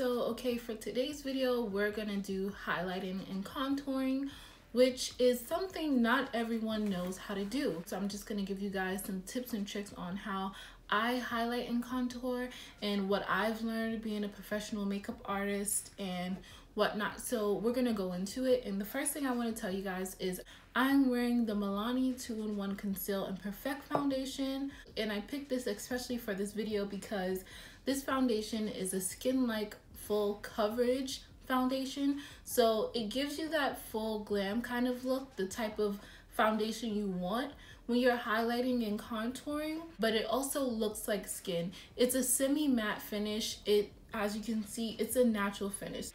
Okay, for today's video, we're gonna do highlighting and contouring, which is something not everyone knows how to do. So I'm just gonna give you guys some tips and tricks on how I highlight and contour and what I've learned being a professional makeup artist and whatnot. So we're gonna go into it. And the first thing I wanna tell you guys is I'm wearing the Milani 2-in-1 Conceal and Perfect foundation. And I picked this especially for this video because this foundation is a skin-like full coverage foundation. So it gives you that full glam kind of look, the type of foundation you want when you're highlighting and contouring, but it also looks like skin. It's a semi-matte finish. As you can see, it's a natural finish.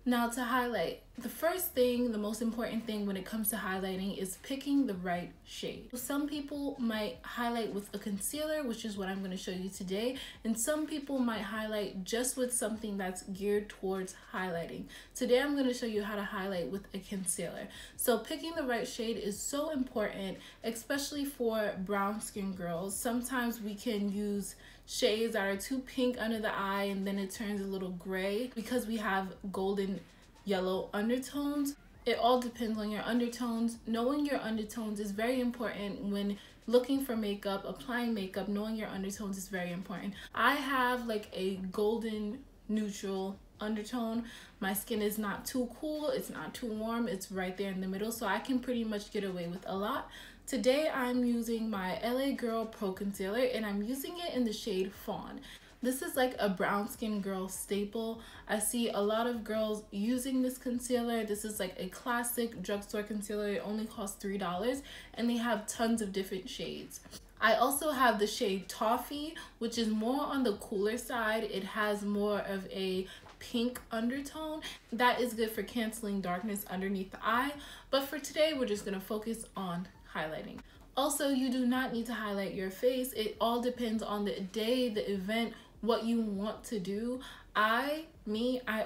Now to highlight, the first thing, the most important thing when it comes to highlighting is picking the right shade. Some people might highlight with a concealer, which is what I'm going to show you today, and some people might highlight just with something that's geared towards highlighting. Today I'm going to show you how to highlight with a concealer. So picking the right shade is so important, especially for brown skin girls. Sometimes we can use shades that are too pink under the eye and then it turns a little gray because we have golden yellow undertones. It all depends on your undertones. Knowing your undertones is very important when looking for makeup, applying makeup. Knowing your undertones is very important. I have like a golden neutral undertone. My skin is not too cool, it's not too warm, it's right there in the middle, so I can pretty much get away with a lot. Today I'm using my LA Girl Pro Concealer and I'm using it in the shade Fawn. This is like a brown skin girl staple. I see a lot of girls using this concealer. This is like a classic drugstore concealer. It only costs $3 and they have tons of different shades. I also have the shade Toffee, which is more on the cooler side. It has more of a pink undertone. That is good for canceling darkness underneath the eye. But for today, we're just going to focus on highlighting. Also, you do not need to highlight your face. It all depends on the day, the event, what you want to do. I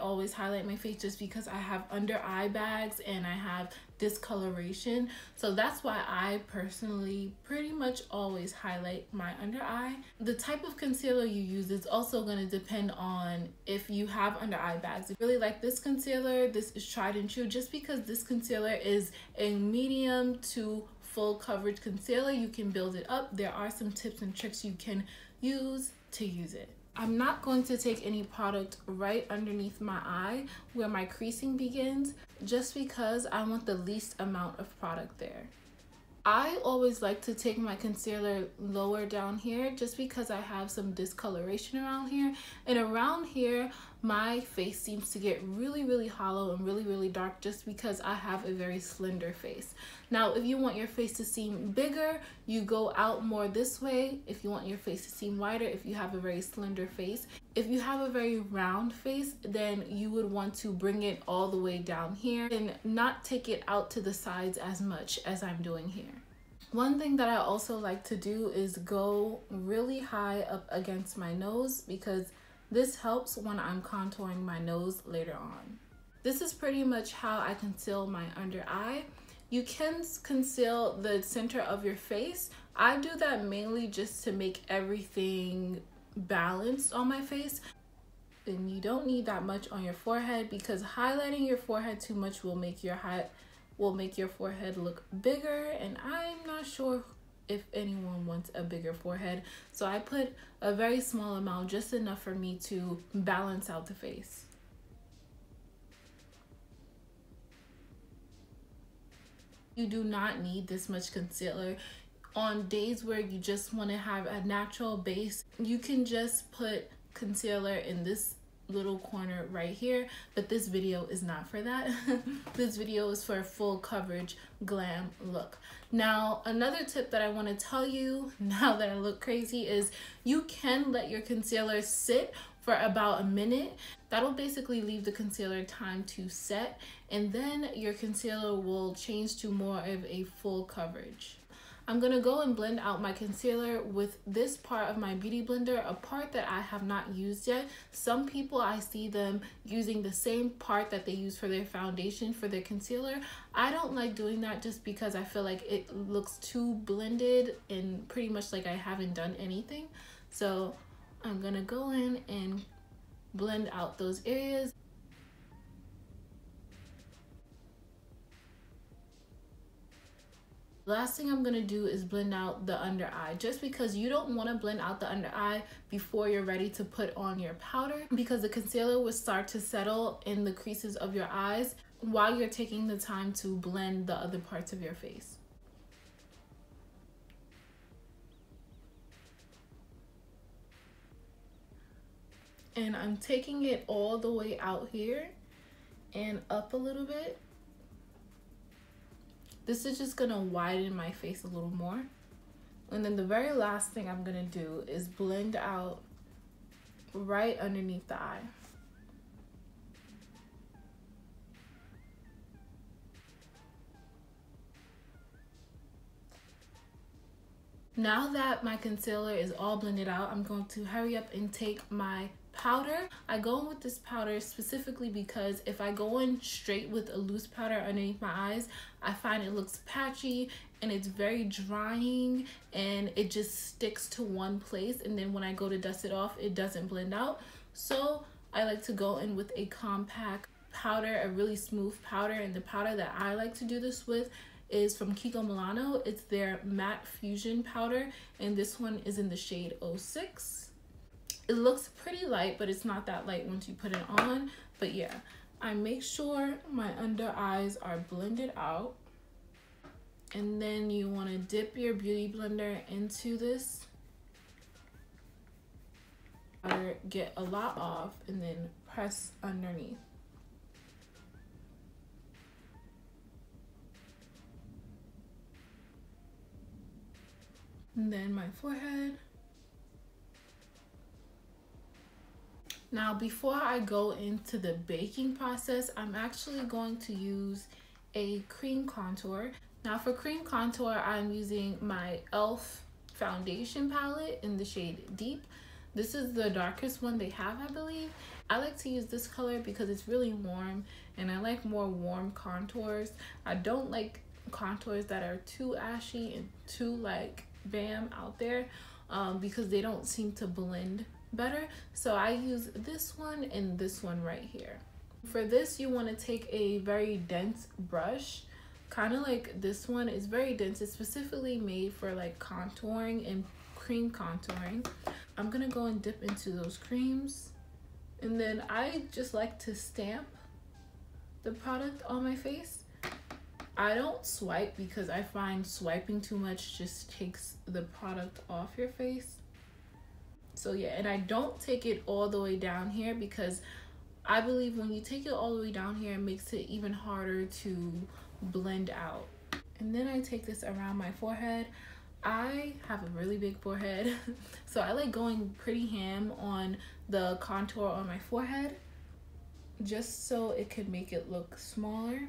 always highlight my face just because I have under eye bags and I have discoloration. So that's why I personally pretty much always highlight my under eye. The type of concealer you use is also going to depend on if you have under eye bags. If you really like this concealer, this is tried and true. Just because this concealer is a medium to full coverage concealer, you can build it up. There are some tips and tricks you can use to use it. I'm not going to take any product right underneath my eye where my creasing begins, just because I want the least amount of product there. I always like to take my concealer lower down here just because I have some discoloration around here, and around here my face seems to get really hollow and really dark just because I have a very slender face. Now if you want your face to seem bigger, you go out more this way. If you want your face to seem wider, if you have a very slender face. If you have a very round face, then you would want to bring it all the way down here and not take it out to the sides as much as I'm doing here. One thing that I also like to do is go really high up against my nose because this helps when I'm contouring my nose later on. This is pretty much how I conceal my under eye. You can conceal the center of your face. I do that mainly just to make everything balanced on my face. And you don't need that much on your forehead because highlighting your forehead too much will make your forehead look bigger, and I'm not sure if anyone wants a bigger forehead. So I put a very small amount, just enough for me to balance out the face. You do not need this much concealer. On days where you just want to have a natural base, you can just put concealer in this little corner right here, but this video is not for that. This video is for a full coverage glam look. Now another tip that I want to tell you now that I look crazy is you can let your concealer sit for about a minute. That'll basically leave the concealer time to set, and then your concealer will change to more of a full coverage. I'm gonna go and blend out my concealer with this part of my beauty blender, a part that I have not used yet. Some people, I see them using the same part that they use for their foundation for their concealer. I don't like doing that just because I feel like it looks too blended and pretty much like I haven't done anything. So I'm gonna go in and blend out those areas. Last thing I'm gonna do is blend out the under eye, just because you don't want to blend out the under eye before you're ready to put on your powder, because the concealer will start to settle in the creases of your eyes while you're taking the time to blend the other parts of your face. And I'm taking it all the way out here and up a little bit. This is just gonna widen my face a little more. And then the very last thing I'm gonna do is blend out right underneath the eye. Now that my concealer is all blended out, I'm going to hurry up and take my powder. I go in with this powder specifically because if I go in straight with a loose powder underneath my eyes, I find it looks patchy and it's very drying and it just sticks to one place, and then when I go to dust it off, it doesn't blend out. So I like to go in with a compact powder, a really smooth powder, and the powder that I like to do this with is from Kiko Milano. It's their matte fusion powder, and this one is in the shade 06. It looks pretty light, but it's not that light once you put it on. But yeah, I make sure my under eyes are blended out, and then you want to dip your beauty blender into this powder, get a lot off, and then press underneath. And then my forehead. Now, before I go into the baking process, I'm actually going to use a cream contour. Now for cream contour, I'm using my e.l.f. foundation palette in the shade Deep. This is the darkest one they have, I believe. I like to use this color because it's really warm, and I like more warm contours. I don't like contours that are too ashy and too like bam out there, because they don't seem to blend better. So I use this one and this one right here. For this, you want to take a very dense brush, kind of like this one. Is very dense. It's specifically made for like contouring and cream contouring. I'm gonna go and dip into those creams, and then I just like to stamp the product on my face. I don't swipe because I find swiping too much just takes the product off your face. So yeah, and I don't take it all the way down here because I believe when you take it all the way down here, it makes it even harder to blend out. And then I take this around my forehead. I have a really big forehead, so I like going pretty ham on the contour on my forehead just so it could make it look smaller.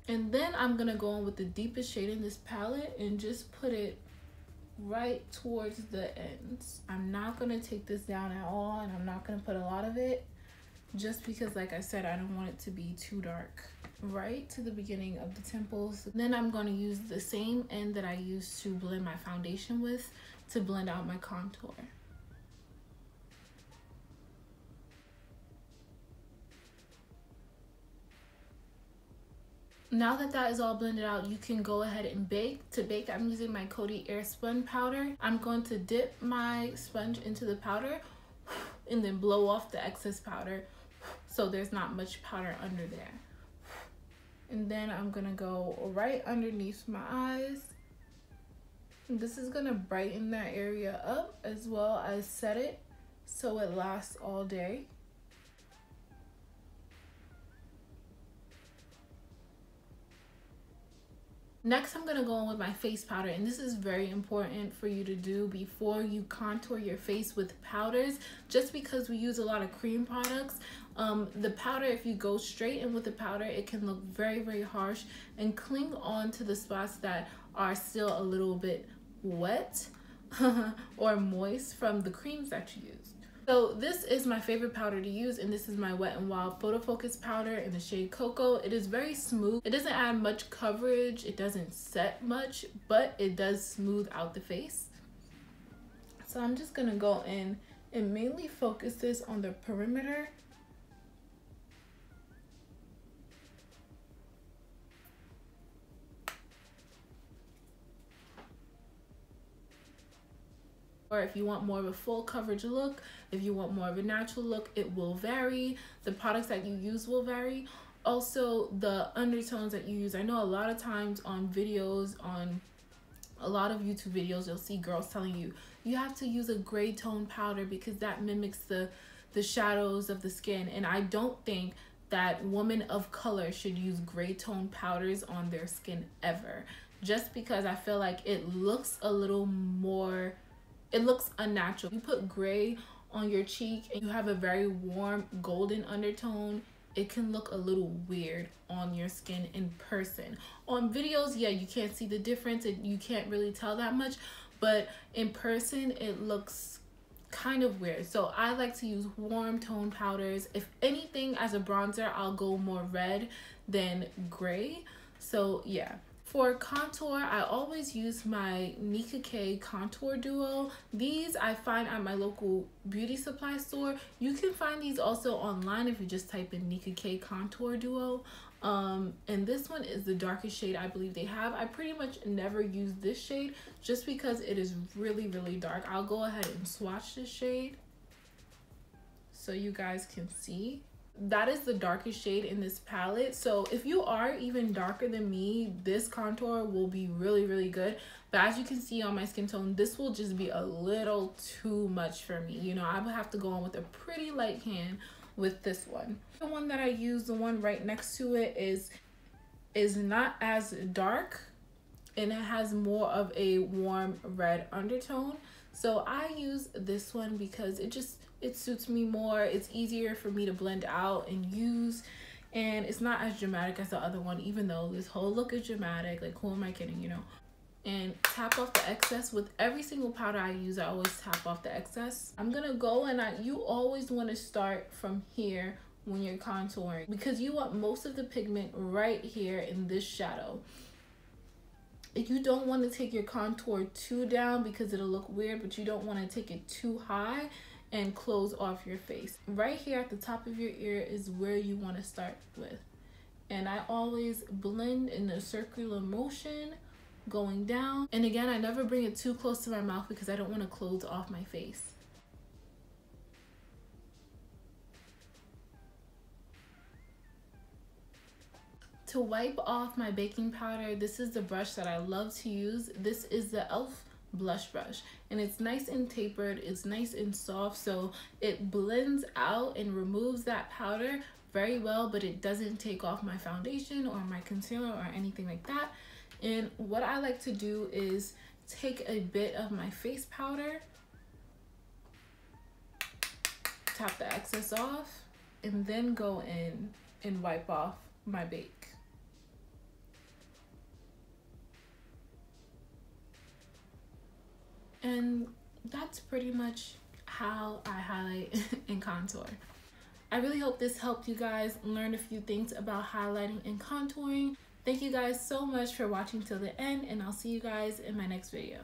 And then I'm gonna go in with the deepest shade in this palette and just put it right towards the ends. I'm not gonna take this down at all, and I'm not gonna put a lot of it just because, like I said, I don't want it to be too dark. Right to the beginning of the temples. Then I'm going to use the same end that I used to blend my foundation with to blend out my contour. Now that that is all blended out, you can go ahead and bake. To bake, I'm using my Coty Airspun powder. I'm going to dip my sponge into the powder and then blow off the excess powder so there's not much powder under there. And then I'm gonna go right underneath my eyes. And this is gonna brighten that area up as well as set it so it lasts all day. Next, I'm gonna go in with my face powder, and this is very important for you to do before you contour your face with powders, just because we use a lot of cream products. The powder, if you go straight in with the powder, it can look very, very harsh and cling on to the spots that are still a little bit wet or moist from the creams that you use. So this is my favorite powder to use, and this is my Wet n Wild Photo Focus powder in the shade Cocoa. It is very smooth. It doesn't add much coverage. It doesn't set much, but it does smooth out the face. So I'm just gonna go in and mainly focus this on the perimeter. Or if you want more of a full coverage look, if you want more of a natural look, it will vary. The products that you use will vary. Also, the undertones that you use. I know a lot of times on videos, on a lot of YouTube videos, you'll see girls telling you, you have to use a gray tone powder because that mimics the shadows of the skin. And I don't think that women of color should use gray tone powders on their skin ever. Just because I feel like it looks a little more, it looks unnatural. You put gray on your cheek and you have a very warm golden undertone, it can look a little weird on your skin in person. On videos, yeah, you can't see the difference and you can't really tell that much, but in person it looks kind of weird. So I like to use warm tone powders. If anything, as a bronzer, I'll go more red than gray. So yeah. For contour, I always use my Nika K Contour Duo. These I find at my local beauty supply store. You can find these also online if you just type in Nika K Contour Duo. And this one is the darkest shade I believe they have. I pretty much never use this shade just because it is really, really dark. I'll go ahead and swatch this shade so you guys can see. That is the darkest shade in this palette. So if you are even darker than me, this contour will be really, really good. But as you can see on my skin tone, this will just be a little too much for me. You know, I would have to go on with a pretty light hand with this one. The one that I use, the one right next to it, is not as dark and it has more of a warm red undertone. So I use this one because it suits me more. It's easier for me to blend out and use, and it's not as dramatic as the other one, even though this whole look is dramatic. Like, who am I kidding, you know? And tap off the excess. With every single powder I use, I always tap off the excess. I'm gonna go, and you always want to start from here when you're contouring because you want most of the pigment right here in this shadow. You don't want to take your contour too down because it'll look weird, but you don't want to take it too high and close off your face. Right here at the top of your ear is where you want to start with. And I always blend in a circular motion going down. And again, I never bring it too close to my mouth because I don't want to close off my face. To wipe off my baking powder, this is the brush that I love to use. This is the e.l.f. blush brush, and it's nice and tapered, it's nice and soft, so it blends out and removes that powder very well, but it doesn't take off my foundation or my concealer or anything like that. And what I like to do is take a bit of my face powder, tap the excess off, and then go in and wipe off my bake. And that's pretty much how I highlight and contour. I really hope this helped you guys learn a few things about highlighting and contouring. Thank you guys so much for watching till the end, and I'll see you guys in my next video.